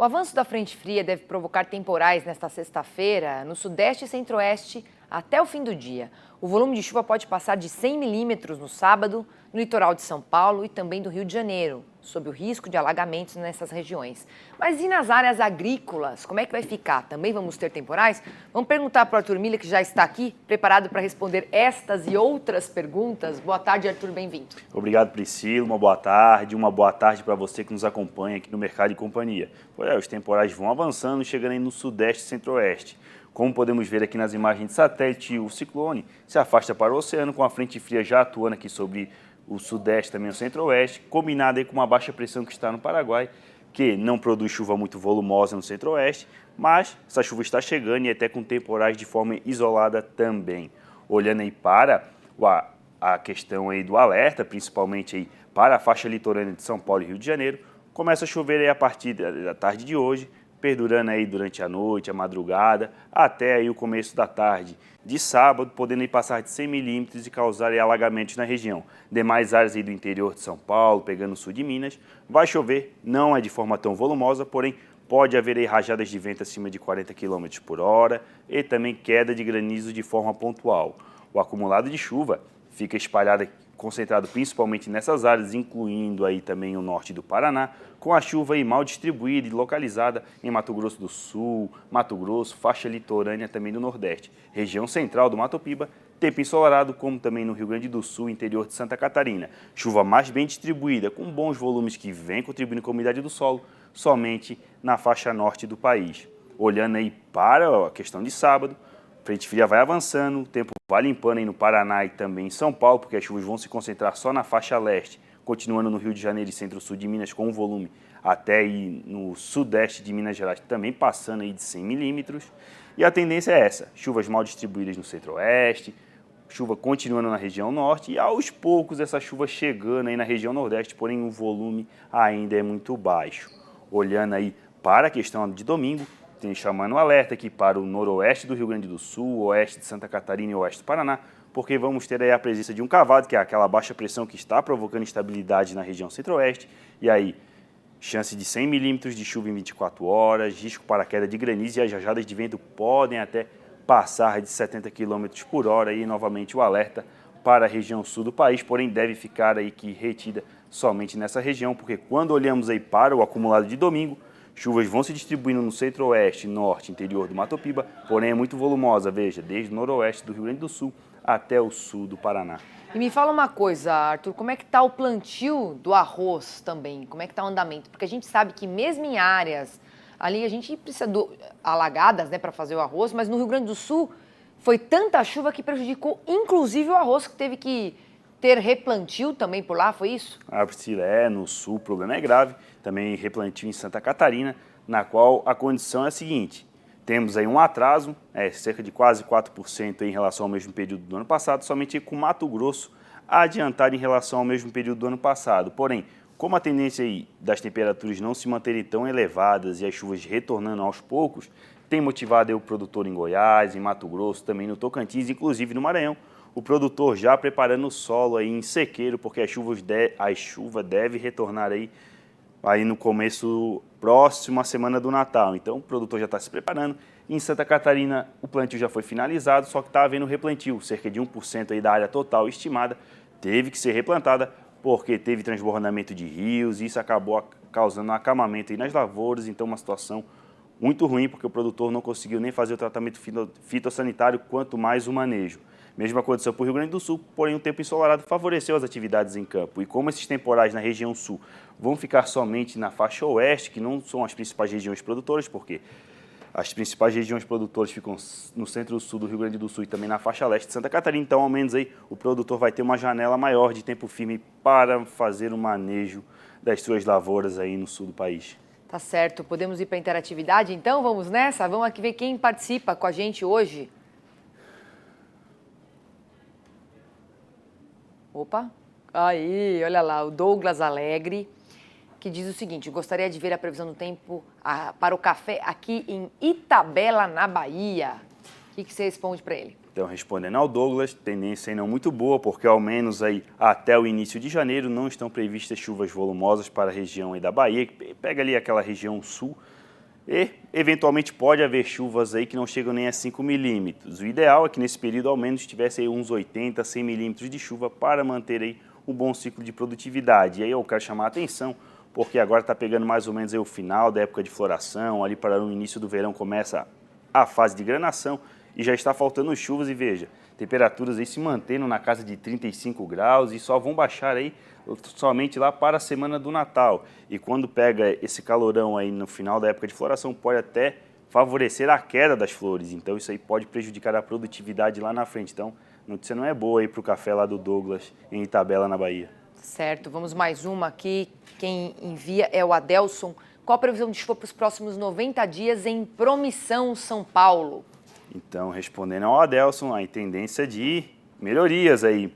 O avanço da frente fria deve provocar temporais nesta sexta-feira no sudeste e centro-oeste até o fim do dia. O volume de chuva pode passar de 100 milímetros no sábado, no litoral de São Paulo e também do Rio de Janeiro, sob o risco de alagamentos nessas regiões. Mas e nas áreas agrícolas? Como é que vai ficar? Também vamos ter temporais? Vamos perguntar para o Arthur Miller, que já está aqui, preparado para responder estas e outras perguntas. Boa tarde, Arthur, bem-vindo. Obrigado, Priscila. Uma boa tarde para você que nos acompanha aqui no Mercado e Companhia. Os temporais vão avançando, chegando aí no sudeste e centro-oeste. Como podemos ver aqui nas imagens de satélite, o ciclone se afasta para o oceano, com a frente fria já atuando aqui sobre o sudeste, também o centro-oeste, combinado aí com uma baixa pressão que está no Paraguai, que não produz chuva muito volumosa no centro-oeste, mas essa chuva está chegando e até com temporais de forma isolada também. Olhando aí para a questão aí do alerta, principalmente aí para a faixa litorânea de São Paulo e Rio de Janeiro, começa a chover aí a partir da tarde de hoje, perdurando aí durante a noite, a madrugada, até aí o começo da tarde de sábado, podendo aí passar de 100 milímetros e causar aí alagamentos na região. Demais áreas aí do interior de São Paulo, pegando o sul de Minas, vai chover, não é de forma tão volumosa, porém pode haver aí rajadas de vento acima de 40 km por hora e também queda de granizo de forma pontual. O acumulado de chuva fica espalhado, concentrado principalmente nessas áreas, incluindo aí também o norte do Paraná, com a chuva aí mal distribuída e localizada em Mato Grosso do Sul, Mato Grosso, faixa litorânea também do Nordeste, região central do Mato Piba, tempo ensolarado, como também no Rio Grande do Sul, interior de Santa Catarina. Chuva mais bem distribuída, com bons volumes que vem contribuindo com a umidade do solo, somente na faixa norte do país. Olhando aí para a questão de sábado, frente fria vai avançando, o tempo vai limpando aí no Paraná e também em São Paulo, porque as chuvas vão se concentrar só na faixa leste, continuando no Rio de Janeiro e centro-sul de Minas com um volume até aí no sudeste de Minas Gerais, também passando aí de 100 milímetros. E a tendência é essa, chuvas mal distribuídas no centro-oeste, chuva continuando na região norte e aos poucos essa chuva chegando aí na região nordeste, porém o volume ainda é muito baixo. Olhando aí para a questão de domingo, tem chamando o alerta aqui para o noroeste do Rio Grande do Sul, oeste de Santa Catarina e oeste do Paraná, porque vamos ter aí a presença de um cavado, que é aquela baixa pressão que está provocando instabilidade na região centro-oeste, e aí chance de 100 milímetros de chuva em 24 horas, risco para queda de granizo e as rajadas de vento podem até passar de 70 km por hora, e novamente o alerta para a região sul do país, porém deve ficar aí que retida somente nessa região, porque quando olhamos aí para o acumulado de domingo, chuvas vão se distribuindo no centro-oeste, norte, interior do Mato Piba, porém é muito volumosa, veja, desde o noroeste do Rio Grande do Sul até o sul do Paraná. E me fala uma coisa, Arthur, como é que está o plantio do arroz também? Como é que está o andamento? Porque a gente sabe que mesmo em áreas, ali a gente precisa alagadas, né, para fazer o arroz, mas no Rio Grande do Sul foi tanta chuva que prejudicou inclusive o arroz, que teve que ter replantio também por lá, foi isso? Priscila, no sul o problema é grave, também replantio em Santa Catarina, na qual a condição é a seguinte: temos aí um atraso, cerca de quase 4% em relação ao mesmo período do ano passado, somente com Mato Grosso adiantado em relação ao mesmo período do ano passado. Porém, como a tendência aí das temperaturas não se manterem tão elevadas e as chuvas retornando aos poucos, tem motivado aí o produtor em Goiás, em Mato Grosso, também no Tocantins, inclusive no Maranhão, o produtor já preparando o solo aí em sequeiro, porque a chuva deve retornar aí no começo próximo à semana do Natal. Então o produtor já está se preparando. Em Santa Catarina o plantio já foi finalizado, só que está havendo replantio, cerca de 1% aí da área total estimada teve que ser replantada, porque teve transbordamento de rios e isso acabou causando um acamamento aí nas lavouras. Então uma situação muito ruim, porque o produtor não conseguiu nem fazer o tratamento fitossanitário, quanto mais o manejo. Mesma condição para o Rio Grande do Sul, porém o tempo ensolarado favoreceu as atividades em campo. E como esses temporais na região sul vão ficar somente na faixa oeste, que não são as principais regiões produtoras, porque as principais regiões produtoras ficam no centro-sul do Rio Grande do Sul e também na faixa leste de Santa Catarina, então ao menos aí o produtor vai ter uma janela maior de tempo firme para fazer o manejo das suas lavouras aí no sul do país. Tá certo, podemos ir para a interatividade então? Vamos nessa? Vamos aqui ver quem participa com a gente hoje. Opa, aí, olha lá, o Douglas Alegre, que diz o seguinte: gostaria de ver a previsão do tempo para o café aqui em Itabela, na Bahia. O que você responde para ele? Então, respondendo ao Douglas, tendência aí não muito boa, porque ao menos aí até o início de janeiro não estão previstas chuvas volumosas para a região aí da Bahia, que pega ali aquela região sul E, eventualmente, pode haver chuvas aí que não chegam nem a 5 milímetros. O ideal é que nesse período, ao menos, tivesse aí uns 80, 100 milímetros de chuva para manter aí um bom ciclo de produtividade. E aí eu quero chamar a atenção, porque agora está pegando mais ou menos aí o final da época de floração, ali para o início do verão começa a fase de granação e já está faltando chuvas e veja, temperaturas aí se mantendo na casa de 35 graus e só vão baixar aí somente lá para a semana do Natal. E quando pega esse calorão aí no final da época de floração, pode até favorecer a queda das flores. Então isso aí pode prejudicar a produtividade lá na frente. Então a notícia não é boa aí para o café lá do Douglas em Itabela, na Bahia. Certo, vamos mais uma aqui. Quem envia é o Adelson. Qual a previsão de chuva para os próximos 90 dias em Promissão, São Paulo? Então, respondendo ao Adelson, a tendência de melhorias aí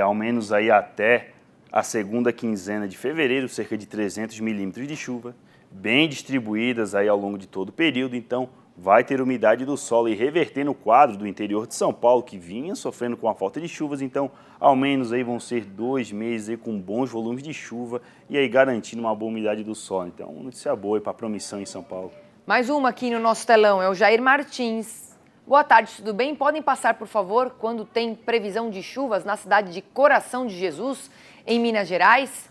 ao menos aí até a segunda quinzena de fevereiro, cerca de 300 milímetros de chuva, bem distribuídas aí ao longo de todo o período, então vai ter umidade do solo e reverter no quadro do interior de São Paulo, que vinha sofrendo com a falta de chuvas, então ao menos aí vão ser 2 meses aí com bons volumes de chuva e aí garantindo uma boa umidade do solo. Então, notícia boa para a Promissão em São Paulo. Mais uma aqui no nosso telão, é o Jair Martins. Boa tarde, tudo bem? Podem passar, por favor, quando tem previsão de chuvas na cidade de Coração de Jesus, em Minas Gerais?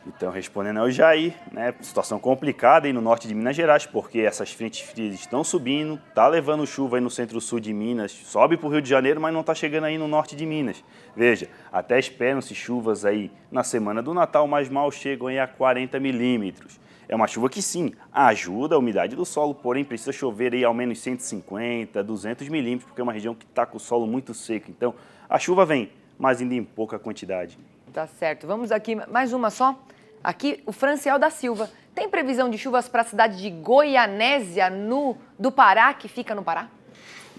Então, respondendo ao Jair, né, situação complicada aí no norte de Minas Gerais, porque essas frentes frias estão subindo, tá levando chuva aí no centro-sul de Minas, sobe para o Rio de Janeiro, mas não está chegando aí no norte de Minas. Veja, até esperam-se chuvas aí na semana do Natal, mas mal chegam aí a 40 milímetros. É uma chuva que sim, ajuda a umidade do solo, porém precisa chover aí ao menos 150, 200 milímetros, porque é uma região que está com o solo muito seco. Então, a chuva vem, mas ainda em pouca quantidade. Tá certo. Vamos aqui, mais uma só. Aqui, o Franciel da Silva. Tem previsão de chuvas para a cidade de Goianésia, do Pará, que fica no Pará?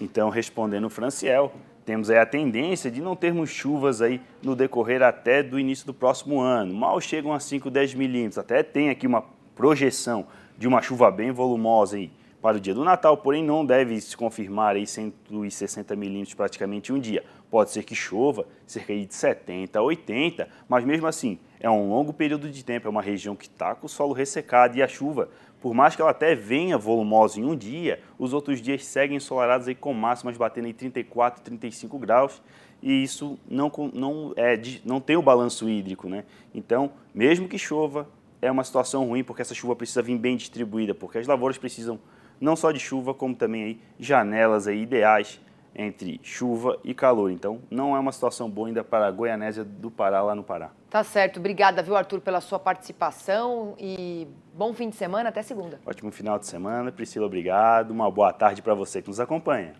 Então, respondendo o Franciel, temos aí a tendência de não termos chuvas aí no decorrer até do início do próximo ano. Mal chegam a 5, 10 milímetros. Até tem aqui uma projeção de uma chuva bem volumosa aí para o dia do Natal, porém não deve se confirmar aí 160 milímetros praticamente um dia. Pode ser que chova cerca de 70 a 80, mas mesmo assim é um longo período de tempo, é uma região que está com o solo ressecado e a chuva, por mais que ela até venha volumosa em um dia, os outros dias seguem ensolarados aí com máximas batendo em 34, 35 graus e isso não tem o balanço hídrico, né? Então, mesmo que chova, é uma situação ruim porque essa chuva precisa vir bem distribuída, porque as lavouras precisam não só de chuva, como também aí janelas aí ideais entre chuva e calor. Então, não é uma situação boa ainda para a Goianésia do Pará, lá no Pará. Tá certo. Obrigada, viu, Arthur, pela sua participação e bom fim de semana. Até segunda. Ótimo final de semana. Priscila, obrigado. Uma boa tarde para você que nos acompanha.